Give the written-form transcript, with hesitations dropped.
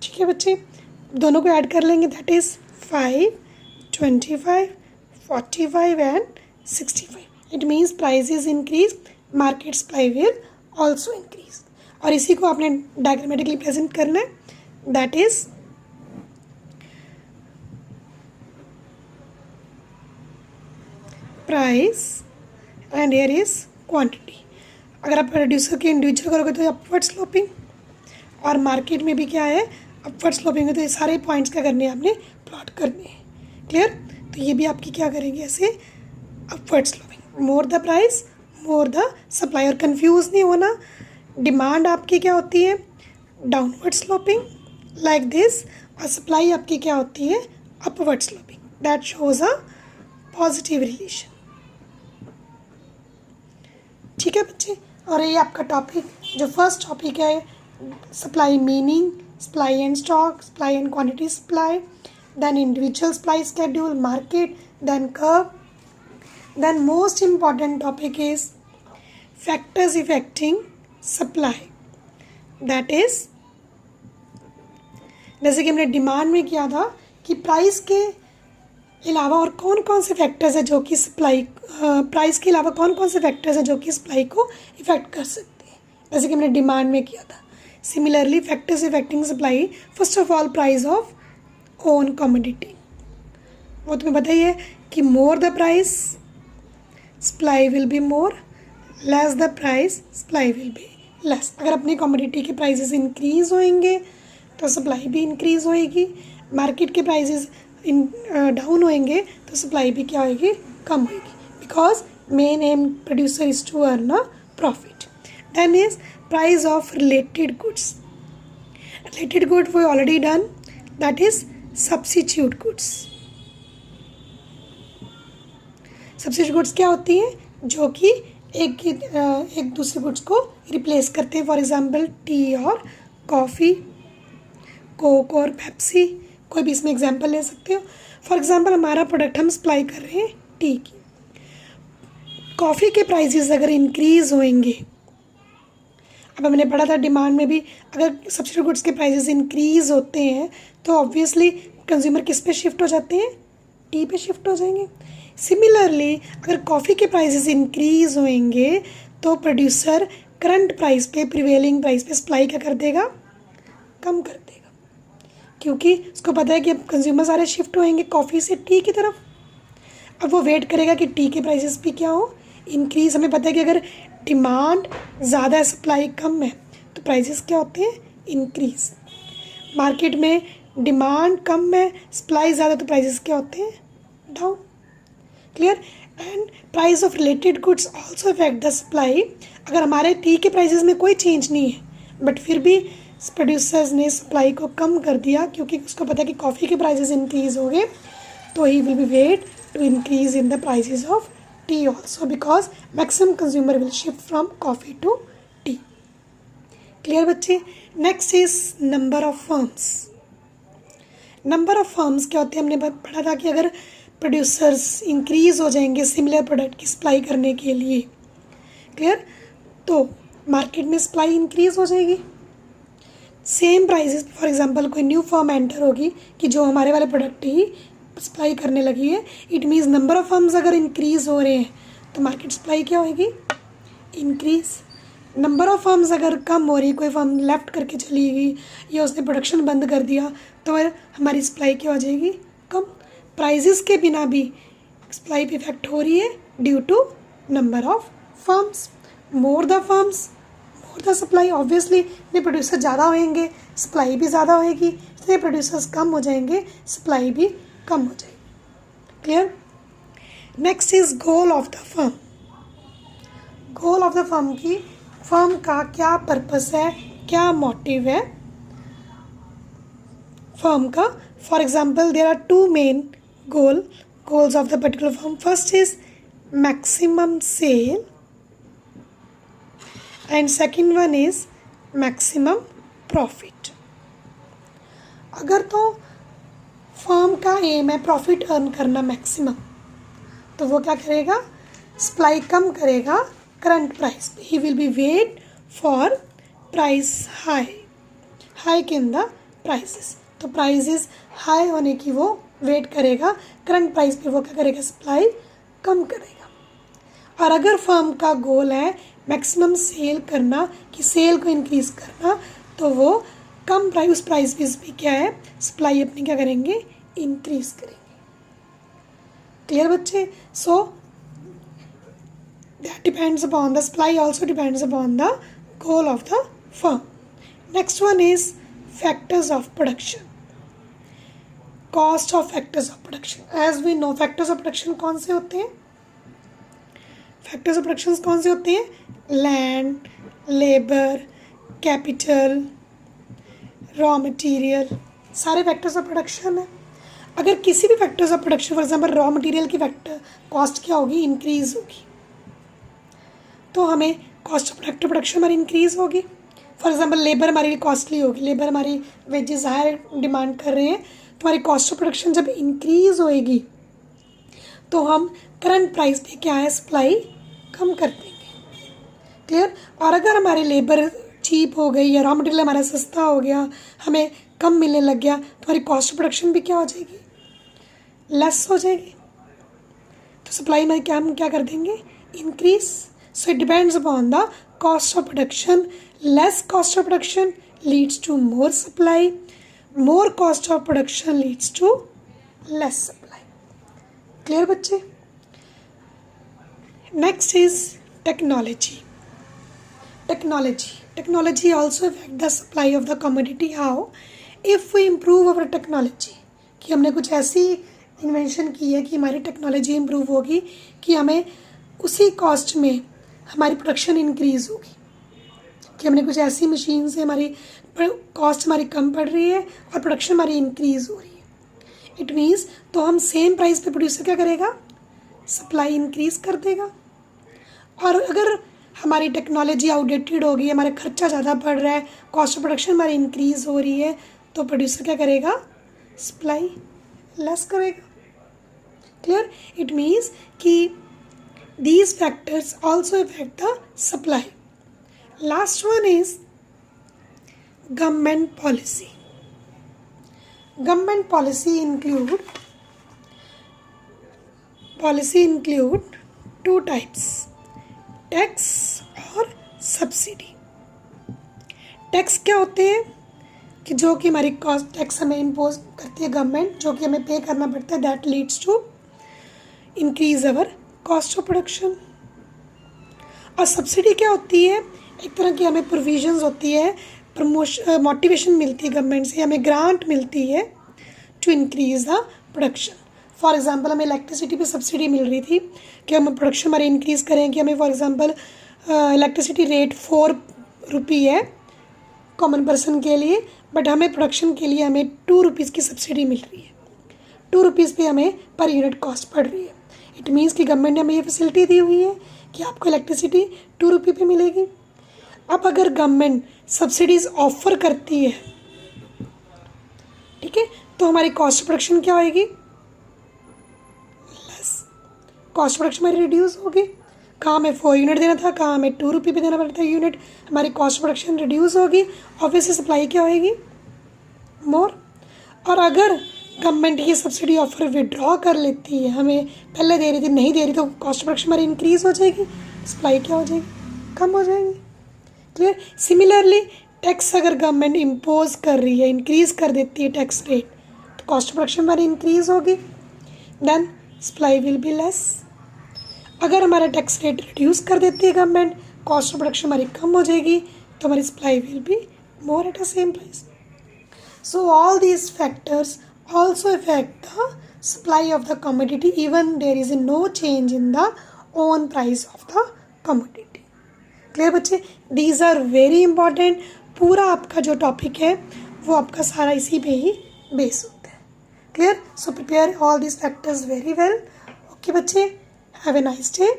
ठीक है बच्चे, दोनों को ऐड कर लेंगे, that is 5, 25, 45 and 65. It means prices increase, market supply will also increase. और इसी को आपने डायग्रामेटिकली प्रेजेंट करना है, that is price and here is quantity. अगर आप प्रोड्यूसर के इंडिविजुअल करोगे तो अपवर्ड स्लोपिंग, और मार्केट में भी क्या है, अपवर्ड स्लोपिंग है. तो ये सारे पॉइंट्स क्या करने हैं आपने, प्लॉट करने हैं. क्लियर. तो ये भी आपकी क्या करेंगे ऐसे, upward sloping. More the price more the supply. और कंफ्यूज नहीं होना, डिमांड आपकी क्या होती है, डाउनवर्ड स्लोपिंग लाइक दिस, और सप्लाई आपकी क्या होती है, upward sloping. That shows a positive relation. ठीक है बच्चे. और ये आपका टॉपिक, जो फर्स्ट टॉपिक है, supply meaning, supply and stock, supply and quantity supply, then individual supply schedule, market, then curve. Then most important topic is factors affecting supply. That is, जैसे कि हमने डिमांड में किया था कि प्राइस के अलावा और कौन कौन से फैक्टर्स हैं जो कि सप्लाई, प्राइस के अलावा कौन कौन से फैक्टर्स हैं जो कि सप्लाई को इफेक्ट कर सकते हैं, जैसे कि हमने डिमांड में किया था. Similarly factors affecting supply, first of all price of own commodity. वो तुम्हें पता ही है कि more the price supply will be more, less the price supply will be less. अगर अपनी कमोडिटी के प्राइसेस इंक्रीज होंगे तो सप्लाई भी इंक्रीज होएगी, मार्केट के प्राइसेस डाउन होएंगे तो सप्लाई भी क्या होएगी, कम होएगी. Because main aim producer is to earn a profit. Then is price of related goods. Related good वो already done, that is substitute goods. Substitute goods क्या होती हैं, जो कि एक दूसरे गुड्स को रिप्लेस करते हैं. फॉर एग्जांपल टी और कॉफ़ी, कोक और पेप्सी, कोई भी इसमें एग्जांपल ले सकते हो. फॉर एग्जांपल हमारा प्रोडक्ट हम सप्लाई कर रहे हैं टी की, कॉफ़ी के प्राइसेस अगर इंक्रीज़ होंगे, अब हमने पढ़ा था डिमांड में भी, अगर सब्सिट्यूट गुड्स के प्राइसेस इंक्रीज़ होते हैं तो ऑब्वियसली कंज्यूमर किस पे शिफ्ट हो जाते हैं, टी पे शिफ्ट हो जाएंगे. सिमिलरली अगर कॉफ़ी के प्राइसेस इंक्रीज़ होंगे तो प्रोड्यूसर करंट प्राइस पे, प्रिवेलिंग प्राइस पे सप्लाई क्या कर देगा, कम कर देगा, क्योंकि उसको पता है कि अब कंज्यूमर सारे शिफ्ट होएंगे कॉफ़ी से टी की तरफ. अब वो वेट करेगा कि टी के प्राइसेस भी क्या हो, इंक्रीज़. हमें पता है कि अगर डिमांड ज़्यादा है, सप्लाई कम है, तो प्राइसेस क्या होते हैं, इंक्रीज़. मार्केट में डिमांड कम है, सप्लाई ज़्यादा, तो प्राइसेस क्या होते हैं, down. Clear. And price of related goods also effect the supply. अगर हमारे टी के प्राइसेस में कोई चेंज नहीं है बट फिर भी प्रोड्यूसर्स ने सप्लाई को कम कर दिया, क्योंकि उसको पता है कि कॉफ़ी के प्राइसेस इंक्रीज़ हो गए, तो he will be wait to increase in the prices of tea also, because maximum consumer will shift from coffee to tea. Clear बच्चे. Next is number of firms. Number of firms क्या होते हैं, हमने पढ़ा था कि अगर प्रोड्यूसर्स इंक्रीज़ हो जाएंगे सिमिलर प्रोडक्ट की सप्लाई करने के लिए, क्लियर, तो मार्केट में सप्लाई इंक्रीज़ हो जाएगी. सेम प्राइसेस, फॉर एग्जांपल कोई न्यू फर्म एंटर होगी कि जो हमारे वाले प्रोडक्ट ही सप्लाई करने लगी है, it means number of firms अगर इंक्रीज़ हो रहे हैं तो मार्केट सप्लाई क्या होगी, इंक्रीज़. नंबर ऑफ फर्म्स अगर कम हो रही, कोई फर्म लेफ्ट करके चली गई या उसने प्रोडक्शन बंद कर दिया, तो हमारी सप्लाई क्या हो जाएगी, कम. प्राइजेस के बिना भी सप्लाई पे इफेक्ट हो रही है due to number of firms. More the firms more the supply. Obviously जितने प्रोड्यूसर ज़्यादा होएंगे सप्लाई भी ज़्यादा होएगी, जितने प्रोड्यूसर्स कम हो जाएंगे सप्लाई भी कम हो जाएगी. Clear. Next is goal of the firm. Goal of the firm की, फर्म का क्या पर्पस है, क्या मोटिव है फर्म का. For example there are two main goals of the particular firm. First is maximum sale and second one is maximum profit. अगर तो firm का एम है प्रॉफिट अर्न करना मैक्सिमम, तो वो क्या करेगा, सप्लाई कम करेगा करंट प्राइस पे. He will be wait for price high in the prices. तो प्राइसेस हाई होने की वो वेट करेगा, करंट प्राइस पे वो क्या करेगा, सप्लाई कम करेगा। और अगर फर्म का गोल है मैक्सिमम सेल करना, कि सेल को इंक्रीज़ करना, तो वो कम प्राइस, उस प्राइस पे भी क्या है, सप्लाई अपनी क्या करेंगे, इंक्रीज़ करेंगे। क्लियर बच्चे? So that depends upon the supply, also depends upon the goal of the firm. Next one is factors of production. Cost of factors of production. As we know, factors of production कौन से होते हैं? Factors of production कौन से होते हैं? Land, labor, capital, raw material, सारे factors of production है। अगर किसी भी factors of production, for example raw material की factor cost क्या होगी, increase होगी, तो हमें कॉस्ट ऑफ प्रोडक्शन हमारी इंक्रीज़ होगी। फॉर एग्जांपल लेबर हमारी कॉस्टली होगी, लेबर हमारी वेजेस हायर डिमांड कर रहे हैं, तो हमारी कॉस्ट ऑफ प्रोडक्शन जब इंक्रीज़ होएगी तो हम करंट प्राइस पे क्या है, सप्लाई कम कर देंगे। क्लियर? और अगर हमारी लेबर चीप हो गई या रॉ मटेरियल हमारा सस्ता हो गया, हमें कम मिलने लग गया, तो हमारी कॉस्ट ऑफ प्रोडक्शन भी क्या हो जाएगी, लेस हो जाएगी। तो सप्लाई में क्या हम क्या कर देंगे, increase. So it depends upon the cost of production. Less cost of production leads to more supply. More cost of production leads to less supply. Clear बच्चे? Next is technology. Technology also affect the supply of the commodity. How? If we improve our technology, कि हमने कुछ ऐसी invention की है कि हमारी technology improve होगी कि हमें उसी कॉस्ट में हमारी प्रोडक्शन इंक्रीज़ होगी, कि हमने कुछ ऐसी मशीन से हमारी कॉस्ट हमारी कम पड़ रही है और प्रोडक्शन हमारी इंक्रीज़ हो रही है। इट मीन्स तो हम सेम प्राइस पे प्रोड्यूसर क्या करेगा, सप्लाई इंक्रीज़ कर देगा। और अगर हमारी टेक्नोलॉजी आउटडेटेड होगी, हमारा खर्चा ज़्यादा बढ़ रहा है, कॉस्ट ऑफ प्रोडक्शन हमारी इंक्रीज़ हो रही है, तो प्रोड्यूसर क्या करेगा, सप्लाई लेस करेगा। क्लियर? इट मीन्स कि these factors also affect the supply. Last one is government policy. Government policy include two types, tax और subsidy. टैक्स क्या होते हैं, कि जो कि हमारी कॉस्ट टैक्स हमें इम्पोज करती है गवर्नमेंट, जो कि हमें पे करना पड़ता है, that leads to increase our cost of production. और सब्सिडी क्या होती है, एक तरह की हमें प्रोविजंस होती है, मोटिवेशन मिलती है गवर्नमेंट से, हमें ग्रांट मिलती है to increase the production. For example हमें इलेक्ट्रिसिटी पे सब्सिडी मिल रही थी कि हम प्रोडक्शन हमारे इंक्रीज़ करें, कि हमें फॉर एग्जांपल इलेक्ट्रिसिटी रेट 4 रुपये है कॉमन पर्सन के लिए, बट हमें प्रोडक्शन के लिए हमें 2 रुपीज़ की सब्सिडी मिल रही है, 2 रुपीज़ पे हमें पर यूनिट कॉस्ट पड़ रही है। इट मीन्स कि गवर्नमेंट ने हमें ये फैसिलिटी दी हुई है कि आपको इलेक्ट्रिसिटी 2 रुपये पे मिलेगी। अब अगर गवर्नमेंट सब्सिडीज़ ऑफर करती है, ठीक है, तो हमारी कॉस्ट ऑफ प्रोडक्शन क्या होएगी, लेस। कॉस्ट ऑफ प्रोडक्शन हमारी रिड्यूस होगी। कहाँ हमें 4 यूनिट देना था, कहाँ हमें 2 रुपये पे देना पड़ता है यूनिट, हमारी कॉस्ट ऑफ प्रोडक्शन रिड्यूस होगी, ऑब्वियसली सप्लाई क्या होएगी, मोर। और अगर गवर्नमेंट ये सब्सिडी ऑफर विड्रॉ कर लेती है, हमें पहले दे रही थी नहीं दे रही, तो कॉस्ट ऑफ प्रोडक्शन हमारी इंक्रीज़ हो जाएगी, सप्लाई क्या हो जाएगी, कम हो जाएगी। क्लियर? सिमिलरली टैक्स अगर गवर्नमेंट इम्पोज कर रही है, इंक्रीज़ कर देती है टैक्स रेट, तो कॉस्ट ऑफ प्रोडक्शन हमारी इंक्रीज़ होगी, then supply will be less. अगर हमारा टैक्स रेट रिड्यूस कर देती है गवर्नमेंट, कॉस्ट ऑफ प्रोडक्शन हमारी कम हो जाएगी, तो हमारी supply will be more at a same price. So all these factors also affect the supply of the commodity even there is no change in the own price of the commodity. Clear बच्चे? These are very important. पूरा आपका जो topic है वो आपका सारा इसी पे ही बेस होता है। Clear? So prepare all these factors very well. Okay बच्चे, have a nice day.